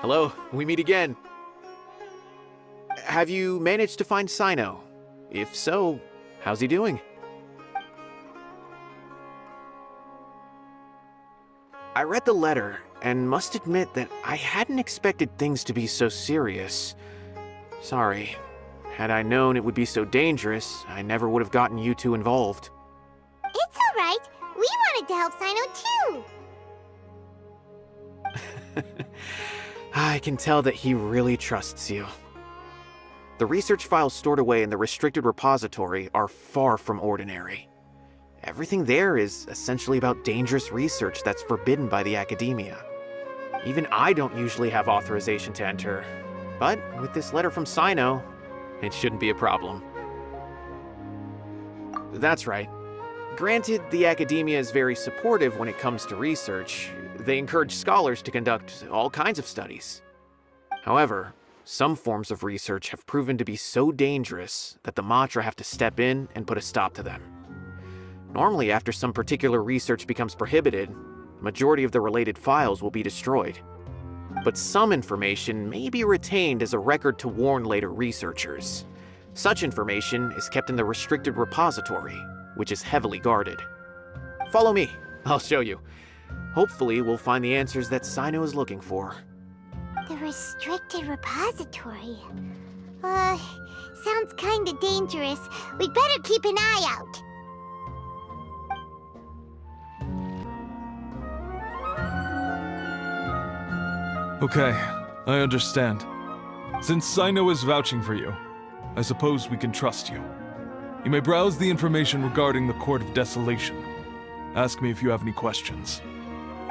Hello, we meet again. Have you managed to find Cyno? If so, how's he doing? I read the letter, and must admit that I hadn't expected things to be so serious. Sorry. Had I known it would be so dangerous, I never would have gotten you two involved. It's alright. We wanted to help Cyno too. I can tell that he really trusts you. The research files stored away in the restricted repository are far from ordinary. Everything there is essentially about dangerous research that's forbidden by the academia. Even I don't usually have authorization to enter, but with this letter from Cyno, it shouldn't be a problem. That's right. Granted, the academia is very supportive when it comes to research. They encourage scholars to conduct all kinds of studies. However, some forms of research have proven to be so dangerous that the Matra have to step in and put a stop to them. Normally, after some particular research becomes prohibited, the majority of the related files will be destroyed. But some information may be retained as a record to warn later researchers. Such information is kept in the restricted repository, which is heavily guarded. Follow me, I'll show you. Hopefully, we'll find the answers that Cyno is looking for. The restricted repository. Sounds kinda dangerous. We'd better keep an eye out. Okay, I understand. Since Cyno is vouching for you, I suppose we can trust you. You may browse the information regarding the Court of Desolation. Ask me if you have any questions.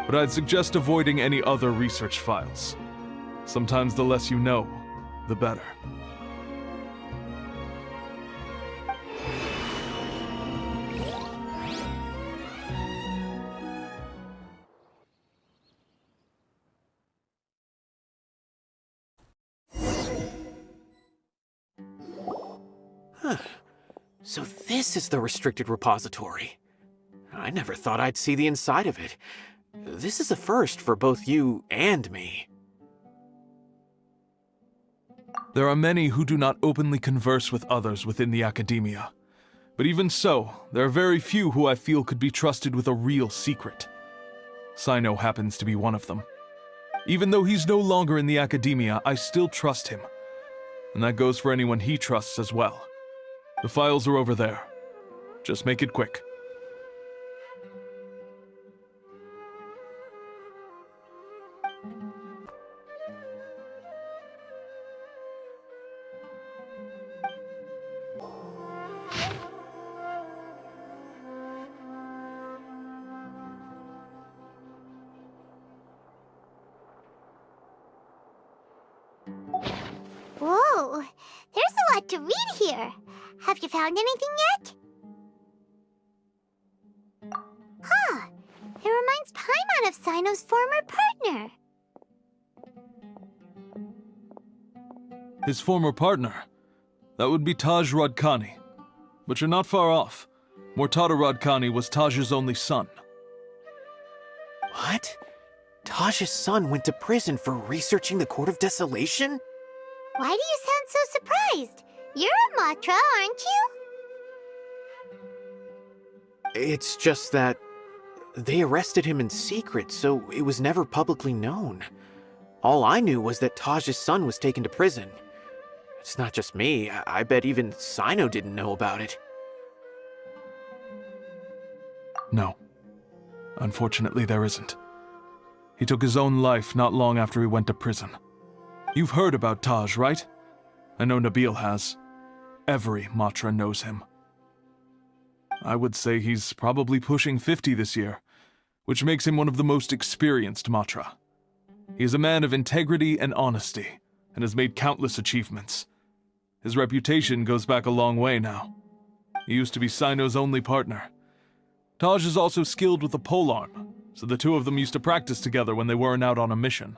But I'd suggest avoiding any other research files. Sometimes the less you know, the better. So this is the restricted repository. I never thought I'd see the inside of it. This is a first for both you and me. There are many who do not openly converse with others within the academia. But even so, there are very few who I feel could be trusted with a real secret. Cyno happens to be one of them. Even though he's no longer in the academia, I still trust him. And that goes for anyone he trusts as well. The files are over there. Just make it quick. Whoa, there's a lot to read here. Have you found anything yet? Huh, it reminds Paimon of Cyno's former partner. His former partner? That would be Taj Radkani. But you're not far off. Mortada Radkani was Taj's only son. What? Taj's son went to prison for researching the Court of Desolation? Why do you sound so surprised? You're a Matra, aren't you? It's just that they arrested him in secret, so it was never publicly known. All I knew was that Taj's son was taken to prison. It's not just me. I bet even Cyno didn't know about it. No. Unfortunately, there isn't. He took his own life not long after he went to prison. You've heard about Taj, right? I know Nabil has. Every Matra knows him. I would say he's probably pushing 50 this year, which makes him one of the most experienced Matra. He is a man of integrity and honesty, and has made countless achievements. His reputation goes back a long way now. He used to be Cyno's only partner. Taj is also skilled with the polearm, so the two of them used to practice together when they weren't out on a mission.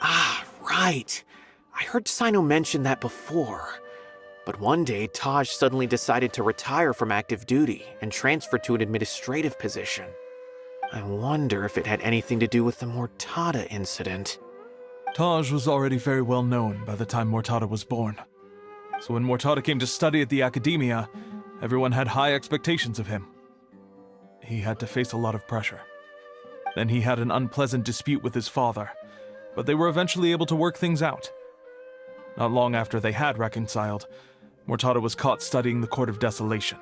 Ah, right. I heard Cyno mention that before. But one day, Taj suddenly decided to retire from active duty and transfer to an administrative position. I wonder if it had anything to do with the Mortada incident. Taj was already very well known by the time Mortada was born. So when Mortada came to study at the Academia, everyone had high expectations of him. He had to face a lot of pressure. Then he had an unpleasant dispute with his father, but they were eventually able to work things out. Not long after they had reconciled, Mortada was caught studying the Court of Desolation,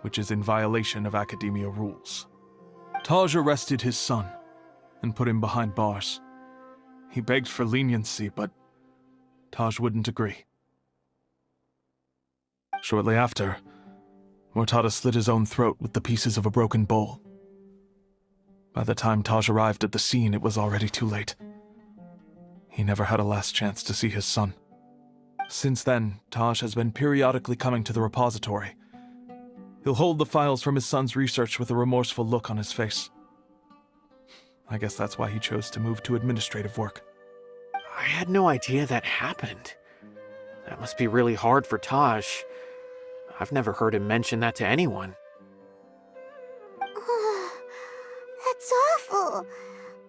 which is in violation of Academia rules. Taj arrested his son and put him behind bars. He begged for leniency, but Taj wouldn't agree. Shortly after, Mortada slit his own throat with the pieces of a broken bowl. By the time Taj arrived at the scene, it was already too late. He never had a last chance to see his son. Since then, Taj has been periodically coming to the repository. He'll hold the files from his son's research with a remorseful look on his face. I guess that's why he chose to move to administrative work. I had no idea that happened. That must be really hard for Taj. I've never heard him mention that to anyone. Oh, that's awful.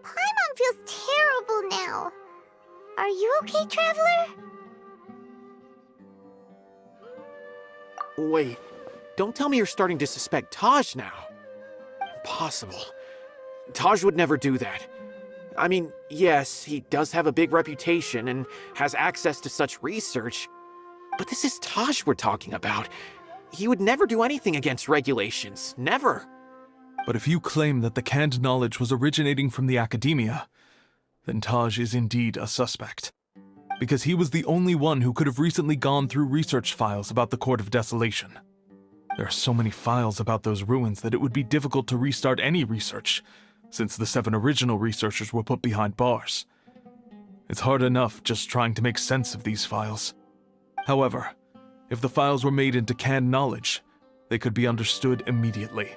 Paimon feels terrible now. Are you okay, Traveler? Wait, don't tell me you're starting to suspect Taj now. Impossible. Taj would never do that. I mean, yes, he does have a big reputation and has access to such research, but this is Taj we're talking about. He would never do anything against regulations. Never. But if you claim that the canned knowledge was originating from the Academia, then Taj is indeed a suspect. Because he was the only one who could have recently gone through research files about the Court of Desolation. There are so many files about those ruins that it would be difficult to restart any research, since the 7 original researchers were put behind bars. It's hard enough just trying to make sense of these files. However, if the files were made into canned knowledge, they could be understood immediately.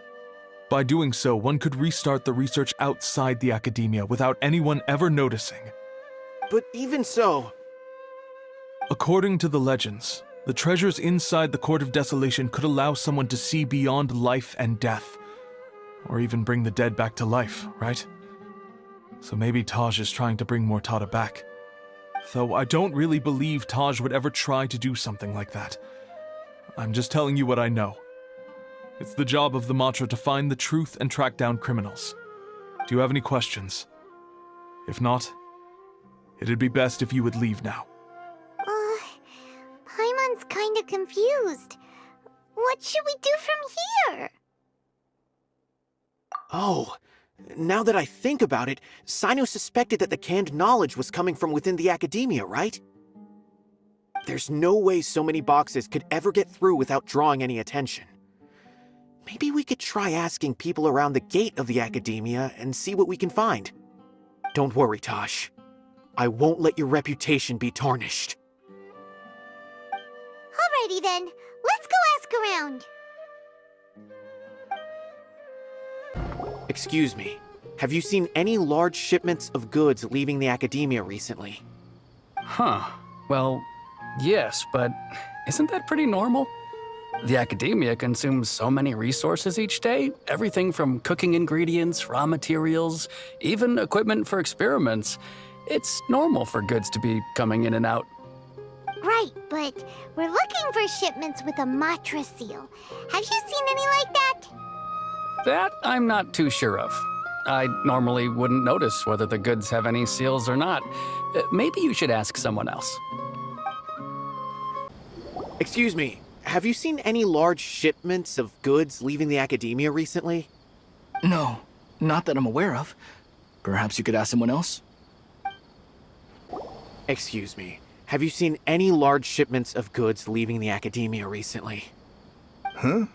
By doing so, one could restart the research outside the Academia without anyone ever noticing. But even so... According to the legends, the treasures inside the Court of Desolation could allow someone to see beyond life and death, or even bring the dead back to life, right? So maybe Taj is trying to bring Mortada back. Though I don't really believe Taj would ever try to do something like that. I'm just telling you what I know. It's the job of the Matra to find the truth and track down criminals. Do you have any questions? If not, it'd be best if you would leave now. Paimon's kinda confused. What should we do from here? Oh, now that I think about it, Cyno suspected that the canned knowledge was coming from within the Academia, right? There's no way so many boxes could ever get through without drawing any attention. Maybe we could try asking people around the gate of the Academia and see what we can find. Don't worry, Tosh. I won't let your reputation be tarnished. Alrighty then, let's go ask around. Excuse me, have you seen any large shipments of goods leaving the Academia recently? Huh. Well, yes, but isn't that pretty normal? The Academia consumes so many resources each day, everything from cooking ingredients, raw materials, even equipment for experiments. It's normal for goods to be coming in and out. Right, but we're looking for shipments with a Matra seal. Have you seen any like that? That I'm not too sure of. I normally wouldn't notice whether the goods have any seals or not. Maybe you should ask someone else. Excuse me, have you seen any large shipments of goods leaving the Academia recently? No, not that I'm aware of. Perhaps you could ask someone else? Excuse me, have you seen any large shipments of goods leaving the Academia recently? Huh?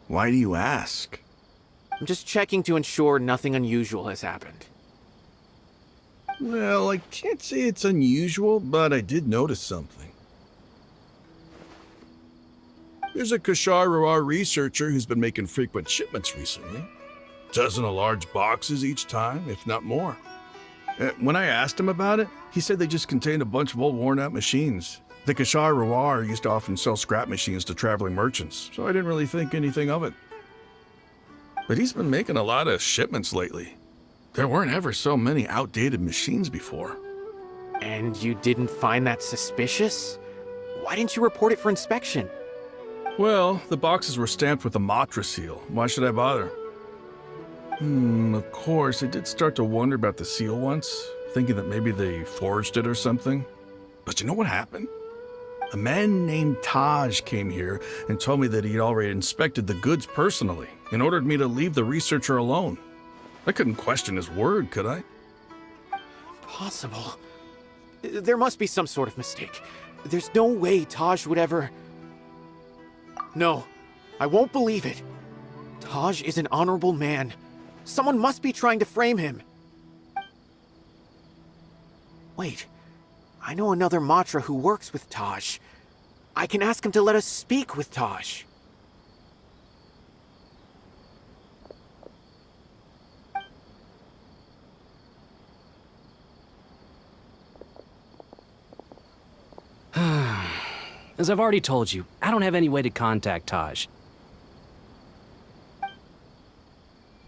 Why do you ask? I'm just checking to ensure nothing unusual has happened. Well, I can't say it's unusual, but I did notice something. There's a Kashar researcher who's been making frequent shipments recently. Dozen of large boxes each time, if not more. When I asked him about it, he said they just contained a bunch of old worn-out machines. The Kashar used to often sell scrap machines to traveling merchants, so I didn't really think anything of it. But he's been making a lot of shipments lately. There weren't ever so many outdated machines before. And you didn't find that suspicious? Why didn't you report it for inspection? Well, the boxes were stamped with the Matra seal. Why should I bother? Of course, I did start to wonder about the seal once, thinking that maybe they forged it or something. But you know what happened? A man named Taj came here and told me that he'd already inspected the goods personally and ordered me to leave the researcher alone. I couldn't question his word, could I? Possible. There must be some sort of mistake. There's no way Taj would ever... No, I won't believe it. Taj is an honorable man. Someone must be trying to frame him. Wait, I know another Matra who works with Taj. I can ask him to let us speak with Taj. As I've already told you, I don't have any way to contact Taj.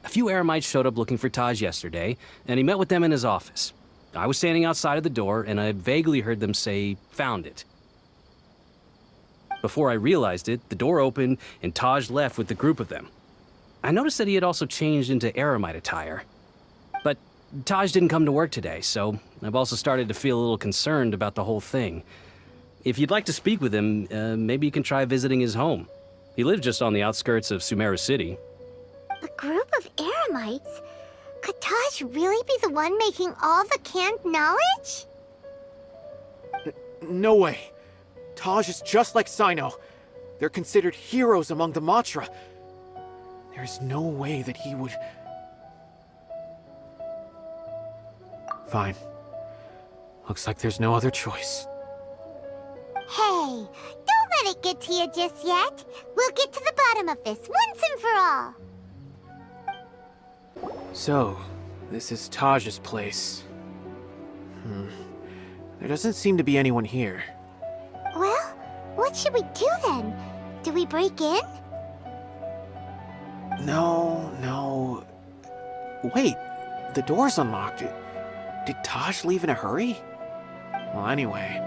A few Eremites showed up looking for Taj yesterday, and he met with them in his office. I was standing outside of the door, and I vaguely heard them say, "Found it." Before I realized it, the door opened, and Taj left with the group of them. I noticed that he had also changed into Eremite attire. But Taj didn't come to work today, so I've also started to feel a little concerned about the whole thing. If you'd like to speak with him, maybe you can try visiting his home. He lives just on the outskirts of Sumeru City. A group of Eremites? Could Taj really be the one making all the canned knowledge? No way. Taj is just like Cyno. They're considered heroes among the Matra. There's no way that he would... Fine. Looks like there's no other choice. Hey, don't let it get to you just yet. We'll get to the bottom of this once and for all. So, this is Taj's place. There doesn't seem to be anyone here. Well, what should we do then? Do we break in? No. Wait, the door's unlocked. Did Taj leave in a hurry? Well, anyway,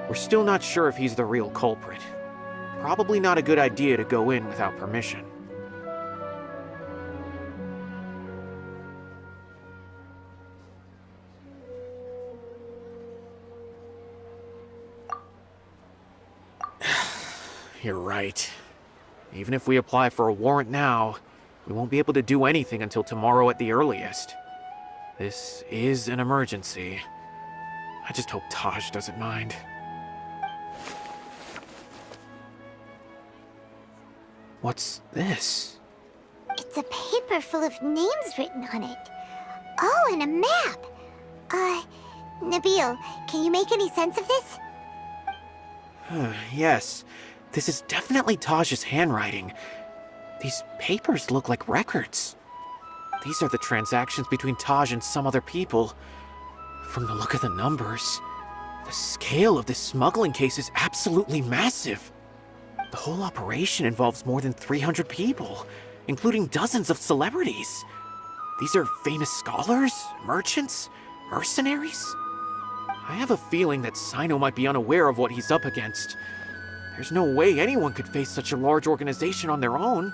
we're still not sure if he's the real culprit. Probably not a good idea to go in without permission. You're right. Even if we apply for a warrant now, we won't be able to do anything until tomorrow at the earliest. This is an emergency. I just hope Taj doesn't mind. What's this? It's a paper full of names written on it. Oh, and a map. Nabil, can you make any sense of this? Yes, this is definitely Taj's handwriting. These papers look like records. These are the transactions between Taj and some other people. From the look of the numbers, the scale of this smuggling case is absolutely massive. The whole operation involves more than 300 people, including dozens of celebrities. These are famous scholars, merchants, mercenaries. I have a feeling that Cyno might be unaware of what he's up against. There's no way anyone could face such a large organization on their own.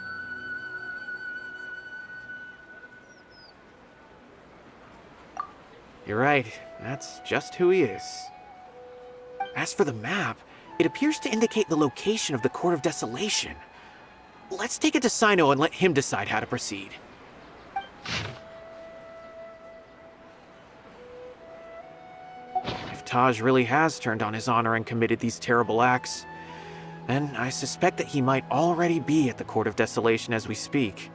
You're right, that's just who he is. As for the map, it appears to indicate the location of the Court of Desolation. Let's take it to Cyno and let him decide how to proceed. If Taj really has turned on his honor and committed these terrible acts, then I suspect that he might already be at the Court of Desolation as we speak.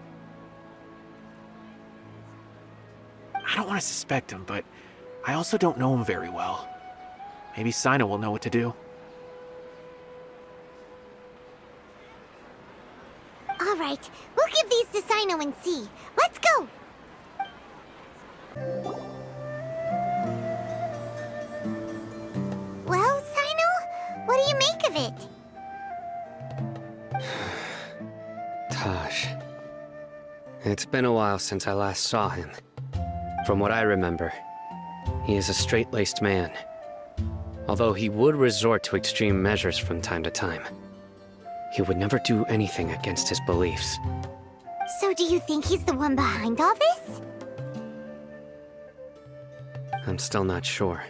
I don't want to suspect him, but I also don't know him very well. Maybe Cyno will know what to do. All right, we'll give these to Cyno and see. Let's go! Well, Cyno, what do you make of it? Taj. It's been a while since I last saw him. From what I remember, he is a straight-laced man, Although he would resort to extreme measures from time to time, he would never do anything against his beliefs. So do you think he's the one behind all this? I'm still not sure.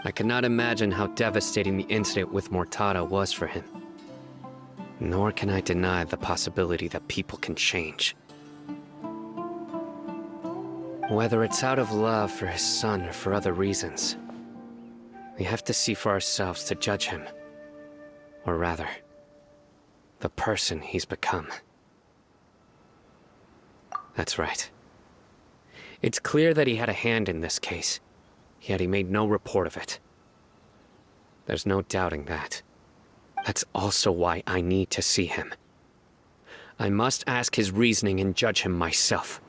I cannot imagine how devastating the incident with Mortada was for him. Nor can I deny the possibility that people can change. Whether it's out of love for his son or for other reasons, we have to see for ourselves to judge him. Or rather, the person he's become. That's right. It's clear that he had a hand in this case, yet he made no report of it. There's no doubting that. That's also why I need to see him. I must ask his reasoning and judge him myself.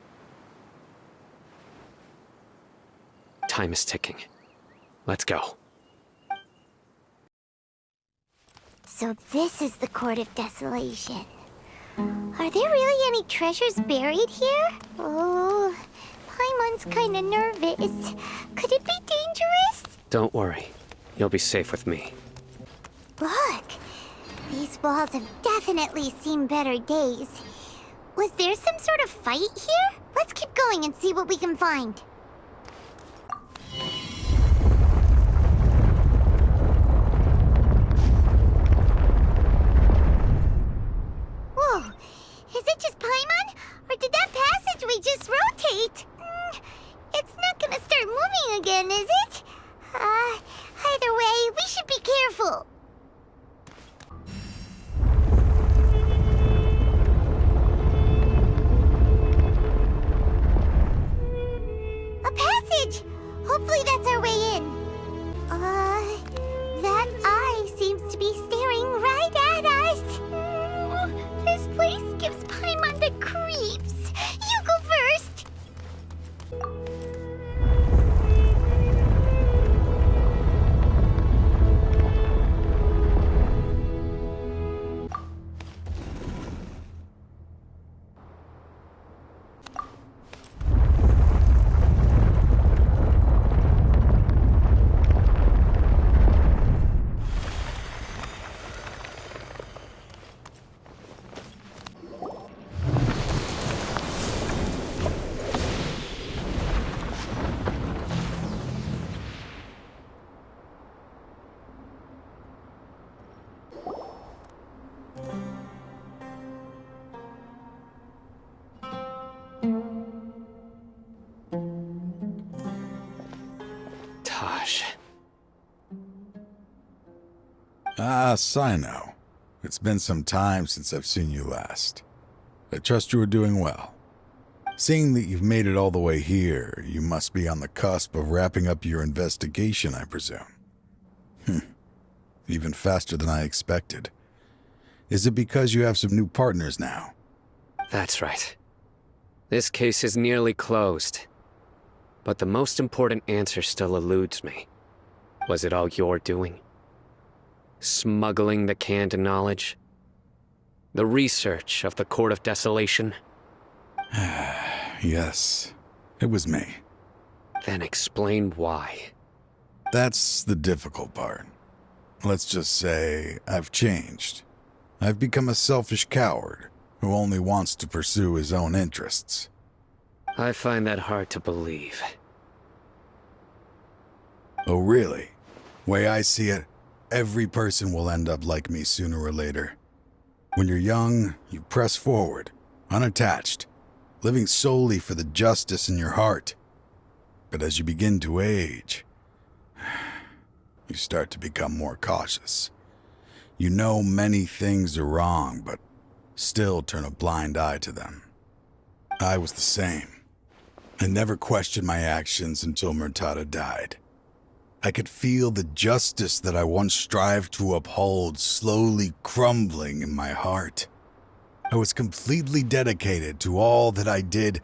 Time is ticking. Let's go. So this is the Court of Desolation. Are there really any treasures buried here? Oh, Paimon's kinda nervous. Could it be dangerous? Don't worry. You'll be safe with me. Look, these walls have definitely seen better days. Was there some sort of fight here? Let's keep going and see what we can find. Whoa, is it just Paimon? Or did that passageway just rotate? It's not gonna start moving again, is it? Either way, we should be careful. A passage! Hopefully that's our way in. That eye seems to be staring right at us. This place gives Paimon the creeps. You go first. Taj. Ah, Cyno. It's been some time since I've seen you last. I trust you are doing well. Seeing that you've made it all the way here, you must be on the cusp of wrapping up your investigation, I presume. Even faster than I expected. Is it because you have some new partners now? That's right. This case is nearly closed. But the most important answer still eludes me. Was it all your doing? Smuggling the canned knowledge? The research of the Court of Desolation? Yes, it was me. Then explain why. That's the difficult part. Let's just say I've changed. I've become a selfish coward who only wants to pursue his own interests. I find that hard to believe. Oh, really? Way I see it, every person will end up like me sooner or later. When you're young, you press forward, unattached, living solely for the justice in your heart. But as you begin to age, you start to become more cautious. You know many things are wrong, but still turn a blind eye to them. I was the same. I never questioned my actions until Mortada died. I could feel the justice that I once strived to uphold slowly crumbling in my heart. I was completely dedicated to all that I did,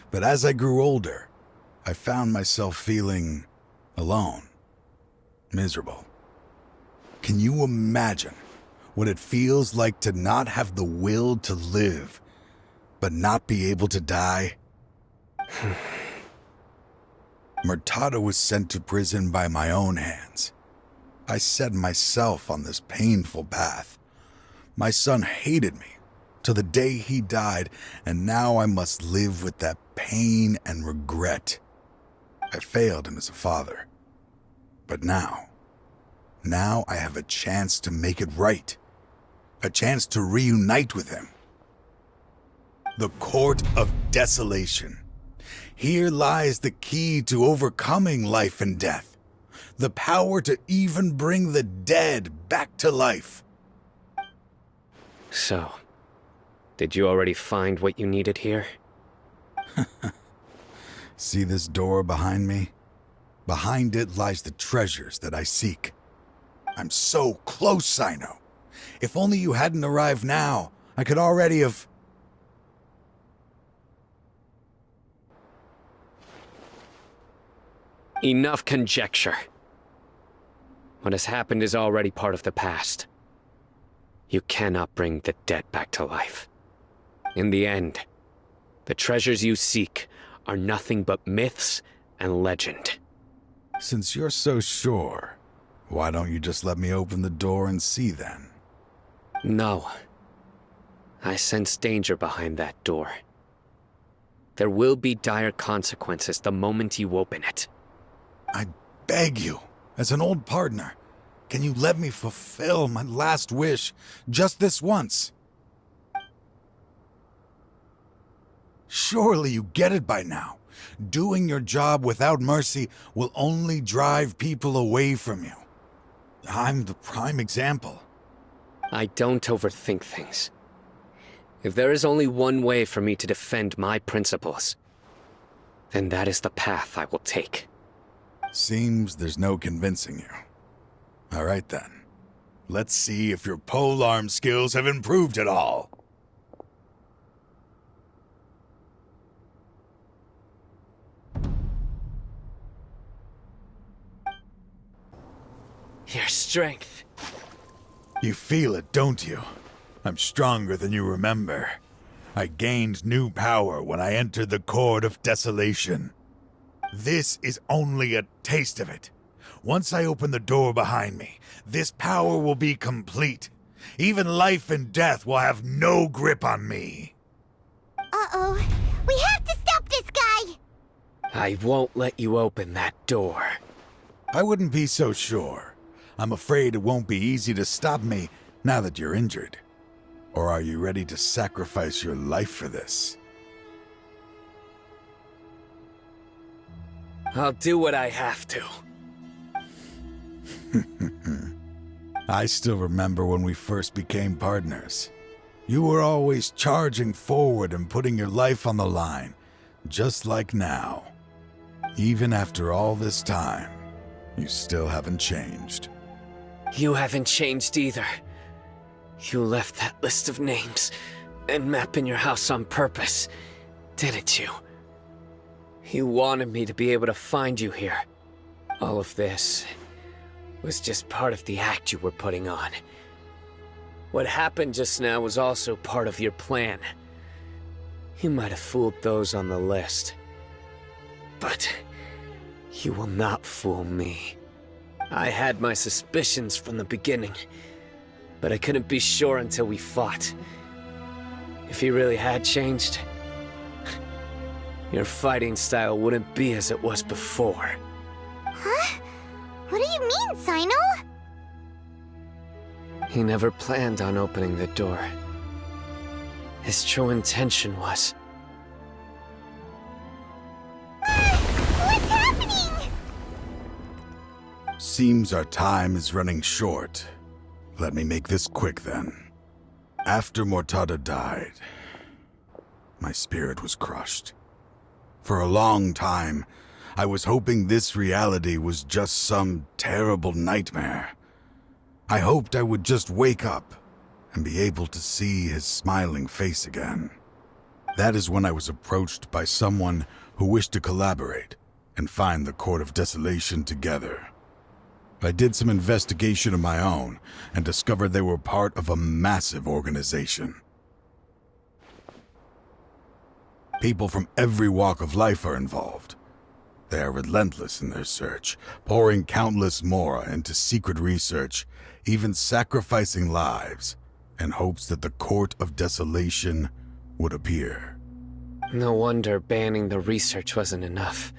but as I grew older, I found myself feeling alone, miserable. Can you imagine what it feels like to not have the will to live, but not be able to die? Mortada was sent to prison by my own hands. I set myself on this painful path. My son hated me till the day he died, and now I must live with that pain and regret. I failed him as a father. But now I have a chance to make it right. A chance to reunite with him. The Court of Desolation. Here lies the key to overcoming life and death. The power to even bring the dead back to life. So, did you already find what you needed here? See this door behind me? Behind it lies the treasures that I seek. I'm so close, Cyno. If only you hadn't arrived now, I could already have... Enough conjecture. What has happened is already part of the past. You cannot bring the dead back to life. In the end, the treasures you seek are nothing but myths and legend. Since you're so sure, why don't you just let me open the door and see then? No. I sense danger behind that door. There will be dire consequences the moment you open it. I beg you, as an old partner, can you let me fulfill my last wish just this once? Surely you get it by now. Doing your job without mercy will only drive people away from you. I'm the prime example. I don't overthink things. If there is only one way for me to defend my principles, then that is the path I will take. Seems there's no convincing you. All right then. Let's see if your polearm skills have improved at all. Your strength. You feel it, don't you? I'm stronger than you remember. I gained new power when I entered the Court of Desolation. This is only a taste of it. Once I open the door behind me, this power will be complete. Even life and death will have no grip on me. Uh-oh. We have to stop this guy! I won't let you open that door. I wouldn't be so sure. I'm afraid it won't be easy to stop me now that you're injured. Or are you ready to sacrifice your life for this? I'll do what I have to. I still remember when we first became partners. You were always charging forward and putting your life on the line, just like now. Even after all this time, you still haven't changed. You haven't changed either. You left that list of names and map in your house on purpose, didn't you? You wanted me to be able to find you here. All of this was just part of the act you were putting on. What happened just now was also part of your plan. You might have fooled those on the list. But you will not fool me. I had my suspicions from the beginning, but I couldn't be sure until we fought. If he really had changed, your fighting style wouldn't be as it was before. Huh? What do you mean, Cyno? He never planned on opening the door. His true intention was... What's happening? Seems our time is running short. Let me make this quick then. After Mortada died, my spirit was crushed. For a long time, I was hoping this reality was just some terrible nightmare. I hoped I would just wake up and be able to see his smiling face again. That is when I was approached by someone who wished to collaborate and find the Court of Desolation together. I did some investigation of my own and discovered they were part of a massive organization. People from every walk of life are involved. They are relentless in their search, pouring countless mora into secret research, even sacrificing lives, in hopes that the Court of Desolation would appear. No wonder banning the research wasn't enough.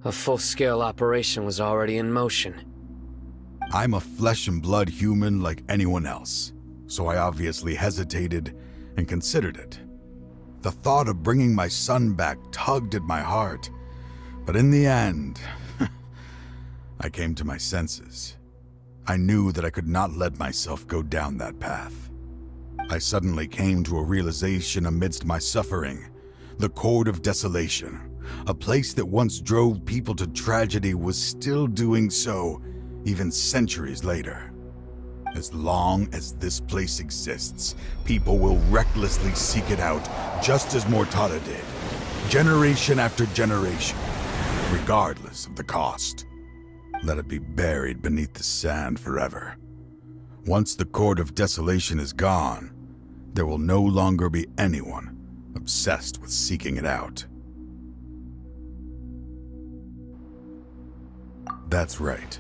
A full-scale operation was already in motion. I'm a flesh and blood human like anyone else, so I obviously hesitated and considered it. The thought of bringing my son back tugged at my heart, but in the end, I came to my senses. I knew that I could not let myself go down that path. I suddenly came to a realization amidst my suffering. The Court of Desolation, a place that once drove people to tragedy, was still doing so, even centuries later. As long as this place exists, people will recklessly seek it out, just as Mortada did, generation after generation, regardless of the cost. Let it be buried beneath the sand forever. Once the Court of Desolation is gone, there will no longer be anyone obsessed with seeking it out. That's right.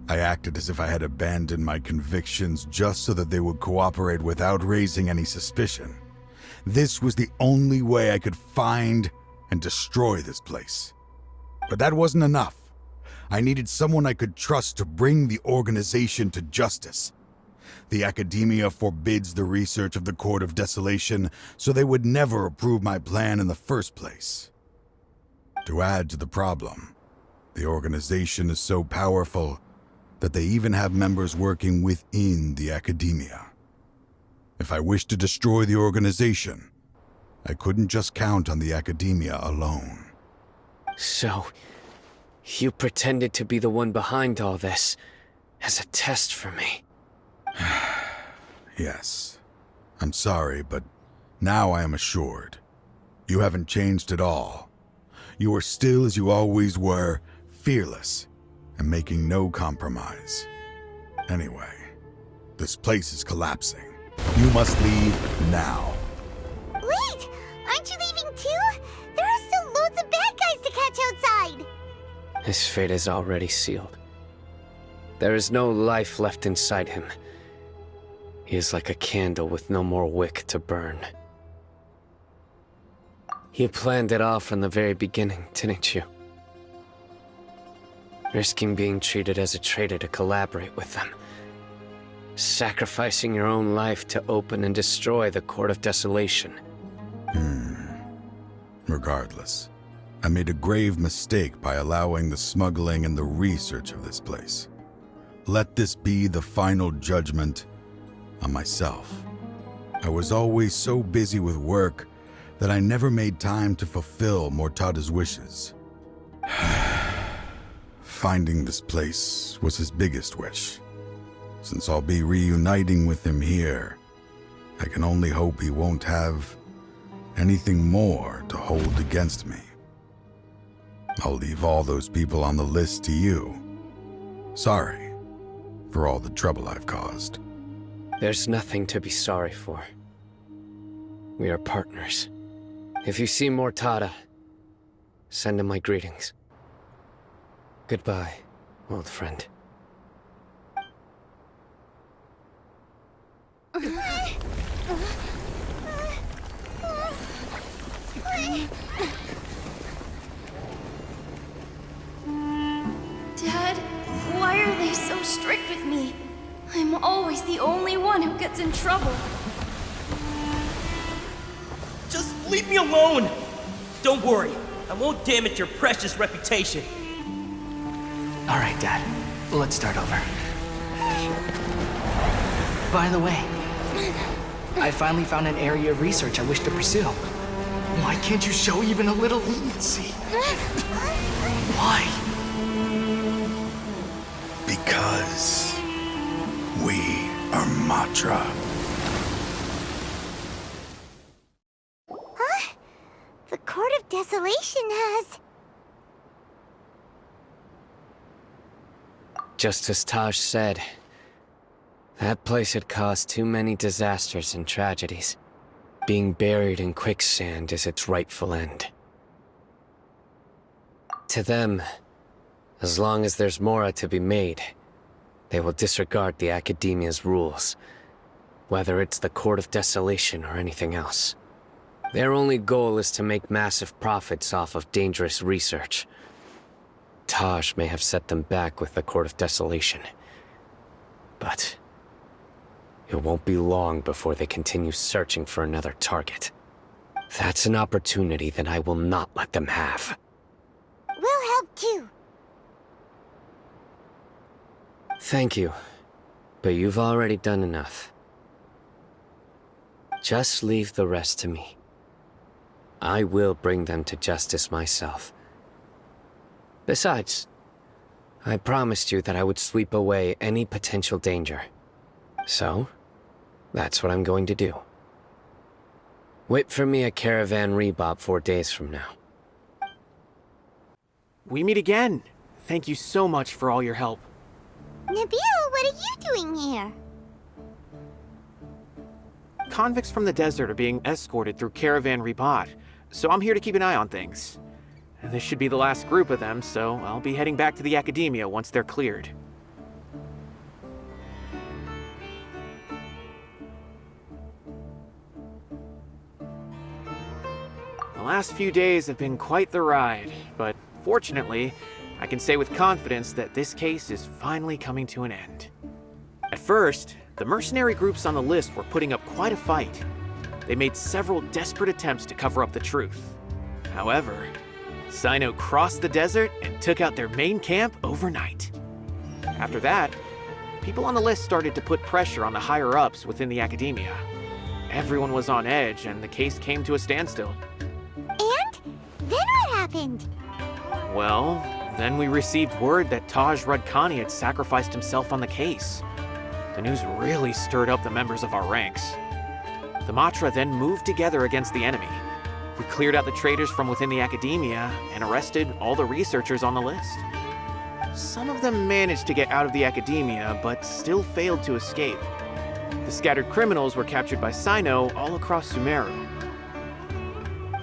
I acted as if I had abandoned my convictions just so that they would cooperate without raising any suspicion. This was the only way I could find and destroy this place. But that wasn't enough. I needed someone I could trust to bring the organization to justice. The Academia forbids the research of the Court of Desolation, so they would never approve my plan in the first place. To add to the problem, the organization is so powerful that they even have members working within the Academia. If I wished to destroy the organization, I couldn't just count on the Academia alone. So, you pretended to be the one behind all this, as a test for me. Yes. I'm sorry, but now I am assured. You haven't changed at all. You are still as you always were, fearless, and making no compromise. Anyway, this place is collapsing. You must leave now. Wait! Aren't you leaving too? There are still loads of bad guys to catch outside! His fate is already sealed. There is no life left inside him. He is like a candle with no more wick to burn. You planned it all from the very beginning, didn't you? Risking being treated as a traitor to collaborate with them. Sacrificing your own life to open and destroy the Court of Desolation. Regardless, I made a grave mistake by allowing the smuggling and the research of this place. Let this be the final judgment on myself. I was always so busy with work that I never made time to fulfill Mortada's wishes. Finding this place was his biggest wish. Since I'll be reuniting with him here, I can only hope he won't have anything more to hold against me. I'll leave all those people on the list to you. Sorry for all the trouble I've caused. There's nothing to be sorry for. We are partners. If you see Mortada, send him my greetings. Goodbye, old friend. Dad, why are they so strict with me? I'm always the only one who gets in trouble. Just leave me alone! Don't worry, I won't damage your precious reputation. All right, Dad. Let's start over. By the way, I finally found an area of research I wish to pursue. Why can't you show even a little leniency? Why? Because we are Matra. Huh? The Court of Desolation has... Just as Taj said, that place had caused too many disasters and tragedies. Being buried in quicksand is its rightful end. To them, as long as there's Mora to be made, they will disregard the Academia's rules, whether it's the Court of Desolation or anything else. Their only goal is to make massive profits off of dangerous research. Taj may have set them back with the Court of Desolation, but it won't be long before they continue searching for another target. That's an opportunity that I will not let them have. We'll help too. Thank you, but you've already done enough. Just leave the rest to me. I will bring them to justice myself. Besides, I promised you that I would sweep away any potential danger. So, that's what I'm going to do. Wait for me at Caravan Rebob 4 days from now. We meet again. Thank you so much for all your help. Nabil, what are you doing here? Convicts from the desert are being escorted through Caravan Rebob, so I'm here to keep an eye on things. This should be the last group of them, so I'll be heading back to the Academia once they're cleared. The last few days have been quite the ride, but fortunately, I can say with confidence that this case is finally coming to an end. At first, the mercenary groups on the list were putting up quite a fight. They made several desperate attempts to cover up the truth. However, Cyno crossed the desert and took out their main camp overnight. After that, people on the list started to put pressure on the higher-ups within the Academia. Everyone was on edge and the case came to a standstill. And? Then what happened? Well, then we received word that Taj Rudkani had sacrificed himself on the case. The news really stirred up the members of our ranks. The Matra then moved together against the enemy. We cleared out the traitors from within the Academia and arrested all the researchers on the list. Some of them managed to get out of the Academia, but still failed to escape. The scattered criminals were captured by Cyno all across Sumeru.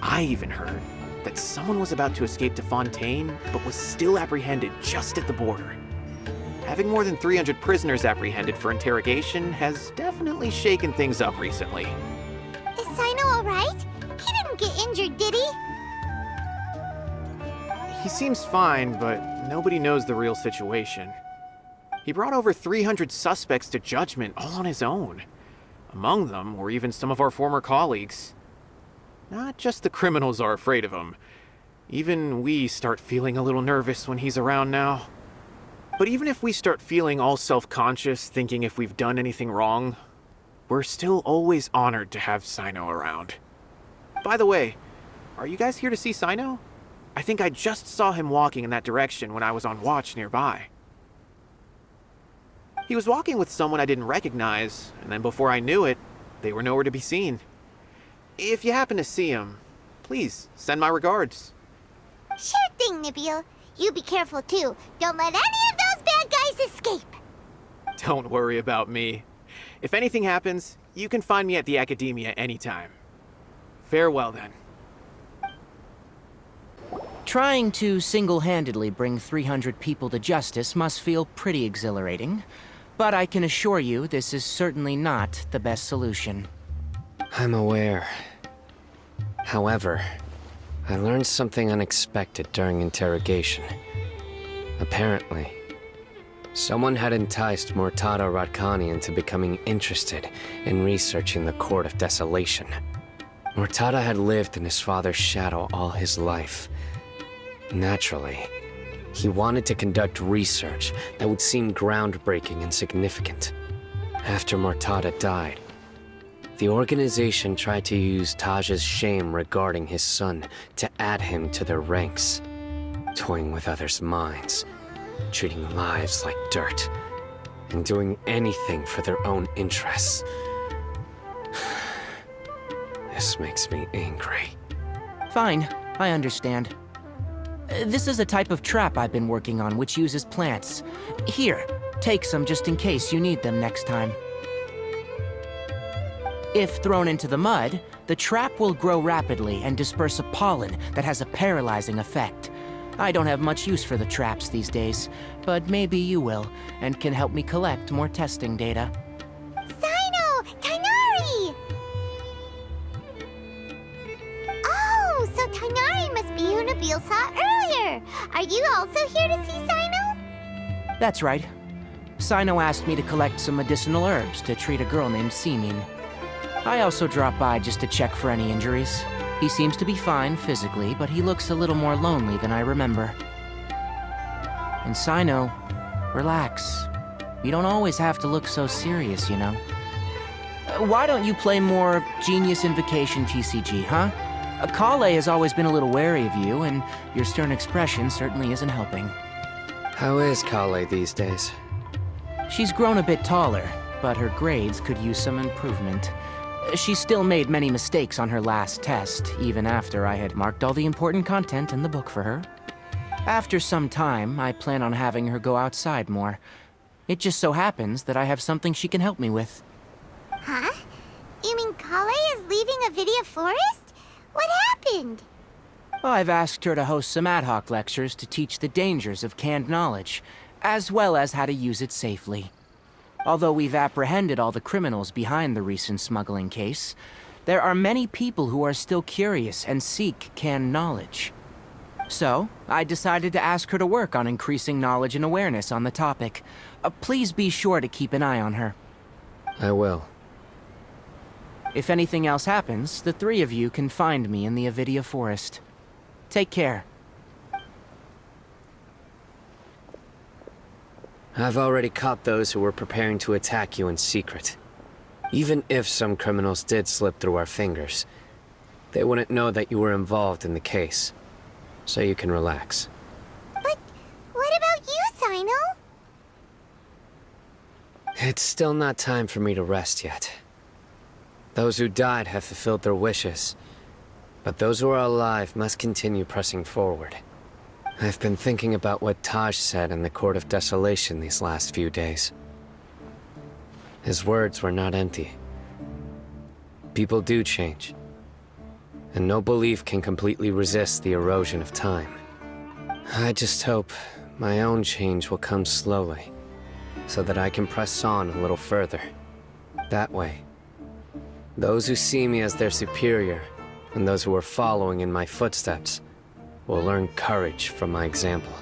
I even heard that someone was about to escape to Fontaine, but was still apprehended just at the border. Having more than 300 prisoners apprehended for interrogation has definitely shaken things up recently. Is Cyno alright? He didn't get injured, did he? He seems fine, but nobody knows the real situation. He brought over 300 suspects to judgment all on his own. Among them were even some of our former colleagues. Not just the criminals are afraid of him. Even we start feeling a little nervous when he's around now. But even if we start feeling all self-conscious, thinking if we've done anything wrong, we're still always honored to have Cyno around. By the way, are you guys here to see Cyno? I think I just saw him walking in that direction when I was on watch nearby. He was walking with someone I didn't recognize, and then before I knew it, they were nowhere to be seen. If you happen to see him, please send my regards. Sure thing, Nabil. You be careful too. Don't let any of those bad guys escape. Don't worry about me. If anything happens, you can find me at the Academia anytime. Farewell then. Trying to single-handedly bring 300 people to justice must feel pretty exhilarating, but I can assure you this is certainly not the best solution. I'm aware. However, I learned something unexpected during interrogation. Apparently, someone had enticed Murtada Radkani into becoming interested in researching the Court of Desolation. Murtada had lived in his father's shadow all his life. Naturally, he wanted to conduct research that would seem groundbreaking and significant. After Murtada died, the organization tried to use Taj's shame regarding his son to add him to their ranks, toying with others' minds, treating lives like dirt, and doing anything for their own interests. This makes me angry. Fine, I understand. This is a type of trap I've been working on which uses plants. Here, take some just in case you need them next time. If thrown into the mud, the trap will grow rapidly and disperse a pollen that has a paralyzing effect. I don't have much use for the traps these days, but maybe you will, and can help me collect more testing data. Cyno! Tighnari! Oh, so Tighnari must be who Nabil saw earlier. Are you also here to see Cyno? That's right. Cyno asked me to collect some medicinal herbs to treat a girl named Simin. I also dropped by just to check for any injuries. He seems to be fine physically, but he looks a little more lonely than I remember. And Cyno, relax. You don't always have to look so serious, you know. Why don't you play more Genius Invocation TCG, huh? Kale has always been a little wary of you, and your stern expression certainly isn't helping. How is Kale these days? She's grown a bit taller, but her grades could use some improvement. She still made many mistakes on her last test, even after I had marked all the important content in the book for her. After some time, I plan on having her go outside more. It just so happens that I have something she can help me with. Huh? You mean Kale is leaving Avidia Forest? What happened? Well, I've asked her to host some ad hoc lectures to teach the dangers of canned knowledge, as well as how to use it safely. Although we've apprehended all the criminals behind the recent smuggling case, there are many people who are still curious and seek canned knowledge. So, I decided to ask her to work on increasing knowledge and awareness on the topic. Please be sure to keep an eye on her. I will. If anything else happens, the three of you can find me in the Avidia Forest. Take care. I've already caught those who were preparing to attack you in secret. Even if some criminals did slip through our fingers, they wouldn't know that you were involved in the case. So you can relax. But what about you, Cyno? It's still not time for me to rest yet. Those who died have fulfilled their wishes, but those who are alive must continue pressing forward. I've been thinking about what Taj said in the Court of Desolation these last few days. His words were not empty. People do change, and no belief can completely resist the erosion of time. I just hope my own change will come slowly, so that I can press on a little further. That way, those who see me as their superior, and those who are following in my footsteps, will learn courage from my example,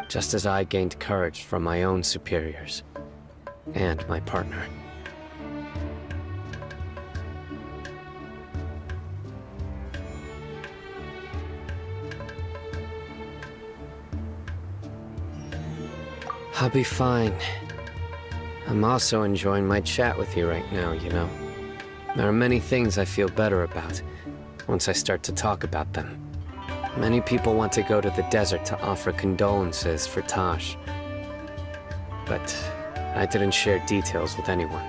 just as I gained courage from my own superiors and my partner. I'll be fine. I'm also enjoying my chat with you right now, you know. There are many things I feel better about once I start to talk about them. Many people want to go to the desert to offer condolences for Taj. But I didn't share details with anyone.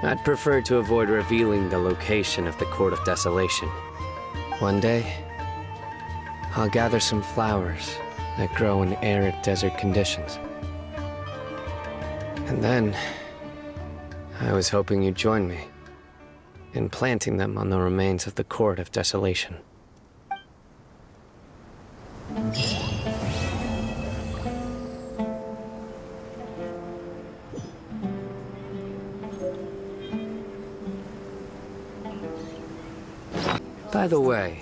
I'd prefer to avoid revealing the location of the Court of Desolation. One day, I'll gather some flowers that grow in arid desert conditions. And then, I was hoping you'd join me in planting them on the remains of the Court of Desolation. By the way,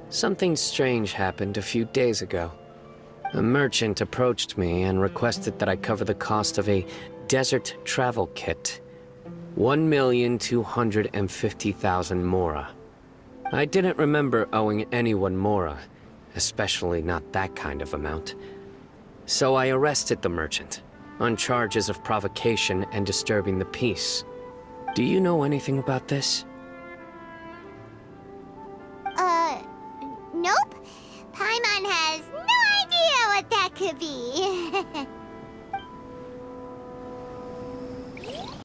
something strange happened a few days ago. A merchant approached me and requested that I cover the cost of a desert travel kit. 1,250,000 mora. I didn't remember owing anyone mora, especially not that kind of amount. So I arrested the merchant, on charges of provocation and disturbing the peace. Do you know anything about this? Nope. Paimon has no idea what that could be.